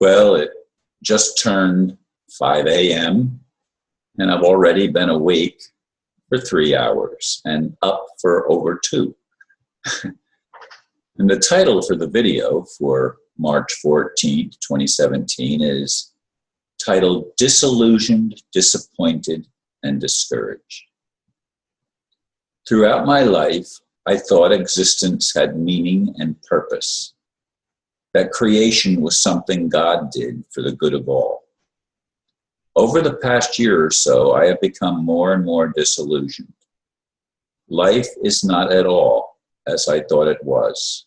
Well, it just turned 5 a.m. and I've already been awake for 3 hours and up for over 2. And the title for the video for March 14th, 2017 is titled Disillusioned, Disappointed, and Discouraged. Throughout my life, I thought existence had meaning and purpose, that creation was something God did for the good of all. Over the past year or so, I have become more and more disillusioned. Life is not at all as I thought it was.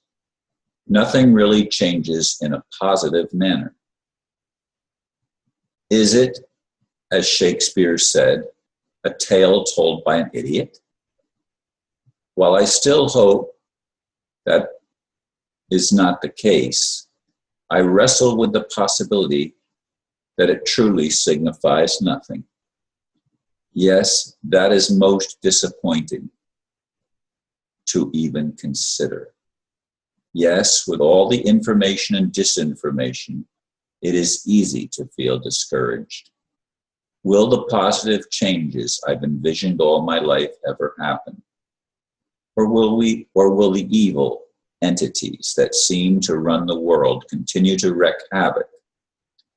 Nothing really changes in a positive manner. Is it, as Shakespeare said, a tale told by an idiot? While I still hope that is not the case, I wrestle with the possibility that it truly signifies nothing. Yes, that is most disappointing to even consider. Yes, with all the information and disinformation, it is easy to feel discouraged. Will the positive changes I've envisioned all my life ever happen? Or will the evil entities that seem to run the world continue to wreak havoc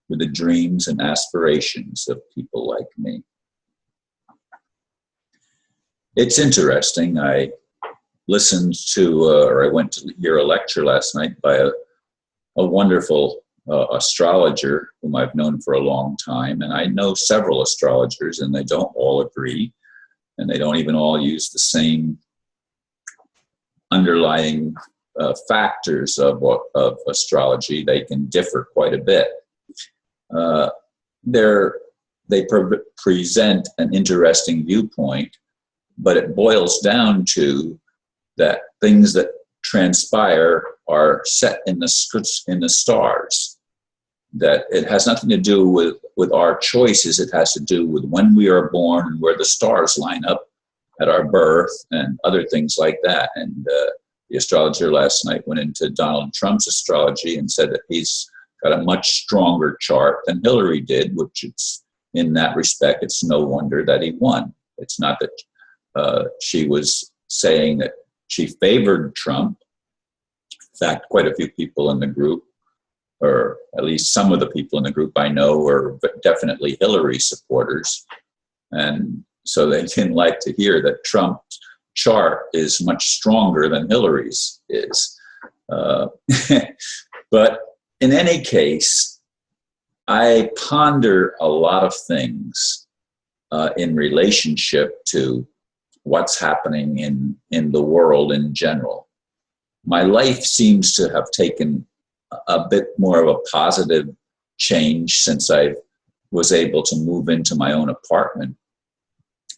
with the dreams and aspirations of people like me? It's interesting. I listened to, or I went to hear a lecture last night by a wonderful astrologer whom I've known for a long time. And I know several astrologers, and they don't all agree, and they don't even all use the same underlying factors of astrology. They can differ quite a bit. They present an interesting viewpoint, but it boils down to that things that transpire are set in the stars. That it has nothing to do with our choices. It has to do with when we are born and where the stars line up at our birth and other things like that. And the astrologer last night went into Donald Trump's astrology and said that he's got a much stronger chart than Hillary did, which it's, in that respect, it's no wonder that he won. It's not that she was saying that she favored Trump. In fact, quite a few people in the group, or at least some of the people in the group I know, are definitely Hillary supporters. And so they didn't like to hear that Trump's chart is much stronger than Hillary's is. But in any case, I ponder a lot of things in relationship to what's happening in the world in general. My life seems to have taken a bit more of a positive change since I was able to move into my own apartment.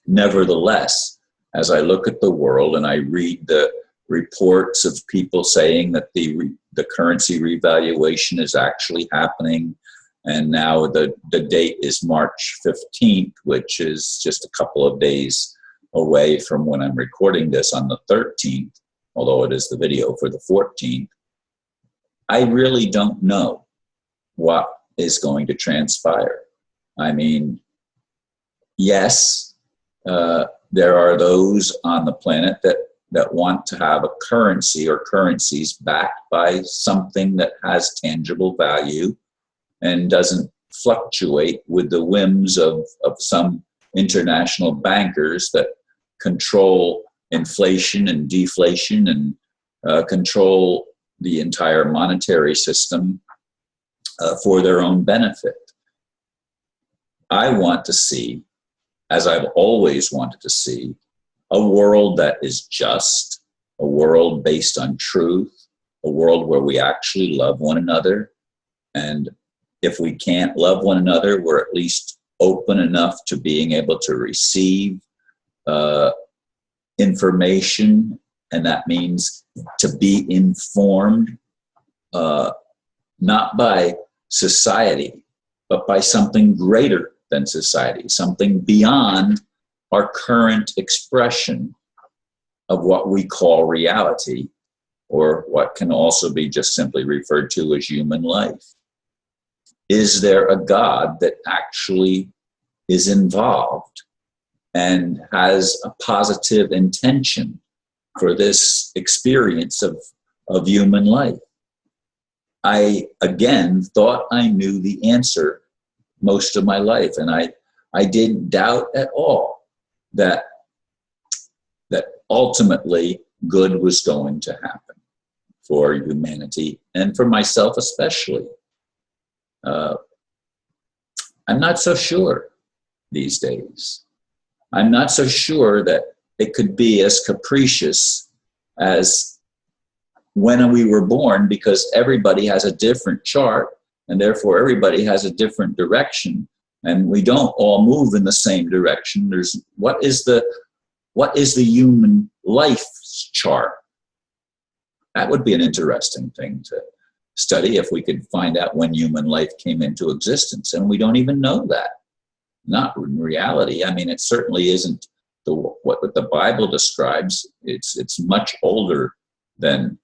Nevertheless, as I look at the world and I read the reports of people saying that the currency revaluation is actually happening, and now the date is March 15th, which is just a couple of days away from when I'm recording this on the 13th, although it is the video for the 14th. I really don't know what is going to transpire. I mean, yes, there are those on the planet that want to have a currency or currencies backed by something that has tangible value and doesn't fluctuate with the whims of some international bankers that control inflation and deflation and control the entire monetary system for their own benefit. I want to see, as I've always wanted to see, a world that is just, a world based on truth, a world where we actually love one another. And if we can't love one another, we're at least open enough to being able to receive information, and that means to be informed, not by society, but by something greater than society, something beyond our current expression of what we call reality, or what can also be just simply referred to as human life. is there a God that actually is involved and has a positive intention for this experience of human life? I, again, thought I knew the answer most of my life, and I didn't doubt at all that ultimately good was going to happen for humanity and for myself especially. I'm not so sure these days. I'm not so sure that it could be as capricious as when we were born, because everybody has a different chart and therefore everybody has a different direction, and we don't all move in the same direction. There's what is the human life chart? That would be an interesting thing to study if we could find out when human life came into existence, and we don't even know that. Not in reality. I mean, it certainly isn't what the Bible describes. It's much older than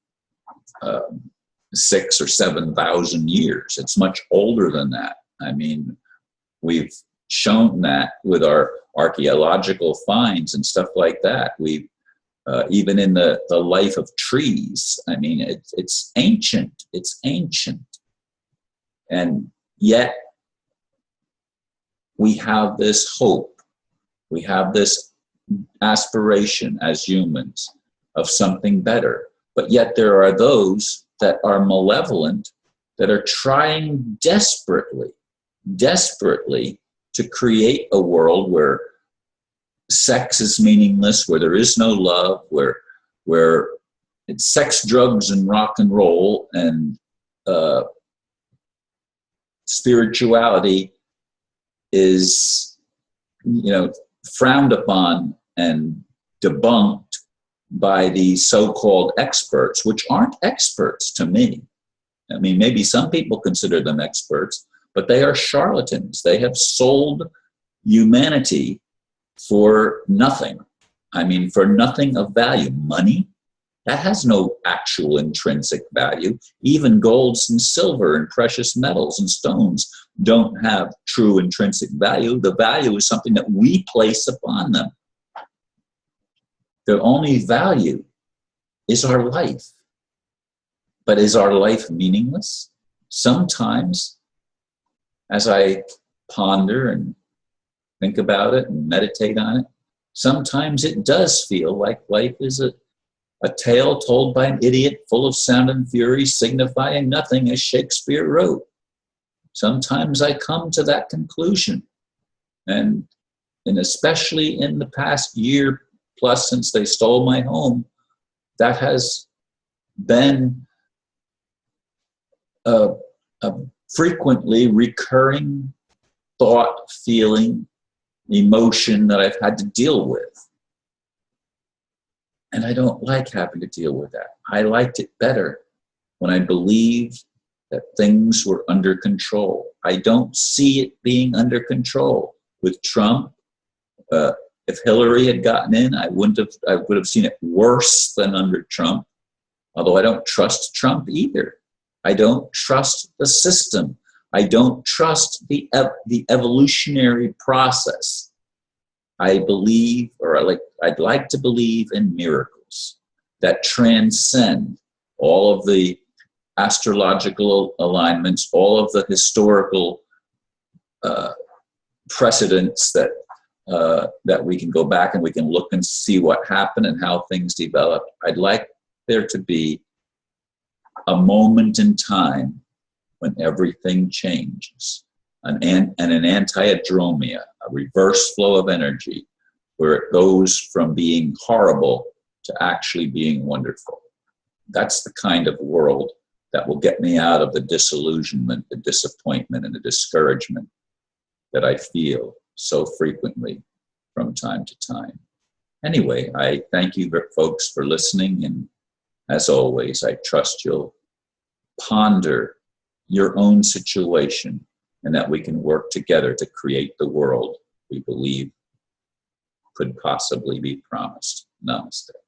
6,000 or 7,000 years. It's much older than that. I mean, we've shown that with our archaeological finds and stuff like that. We've even in the life of trees. I mean, it's ancient. It's ancient, and yet we have this hope. We have this aspiration as humans of something better. But yet there are those that are malevolent, that are trying desperately to create a world where sex is meaningless, where there is no love, where it's sex, drugs, and rock and roll, and spirituality is, frowned upon and debunked by the so-called experts, which aren't experts to me. I mean, maybe some people consider them experts, but they are charlatans. They have sold humanity for nothing. I mean, for nothing of value. Money, that has no actual intrinsic value. Even golds and silver and precious metals and stones don't have true intrinsic value. The value is something that we place upon them. The only value is our life. But is our life meaningless? Sometimes, as I ponder and think about it and meditate on it, sometimes it does feel like life is a tale told by an idiot, full of sound and fury, signifying nothing, as Shakespeare wrote. Sometimes I come to that conclusion. And especially in the past year plus since they stole my home, that has been a frequently recurring thought, feeling, emotion that I've had to deal with. And I don't like having to deal with that. I liked it better when I believed that things were under control. I don't see it being under control. With Trump, if Hillary had gotten in, I would have seen it worse than under Trump. Although I don't trust Trump either. I don't trust the system. I don't trust the evolutionary process. I believe, or I'd like to believe in miracles that transcend all of the astrological alignments, all of the historical precedents that we can go back and we can look and see what happened and how things developed. I'd like there to be a moment in time when everything changes, an antiadromia, a reverse flow of energy, where it goes from being horrible to actually being wonderful. That's the kind of world that will get me out of the disillusionment, the disappointment, and the discouragement that I feel so frequently from time to time. Anyway, I thank you folks for listening, and as always, I trust you'll ponder your own situation and that we can work together to create the world we believe could possibly be promised. Namaste.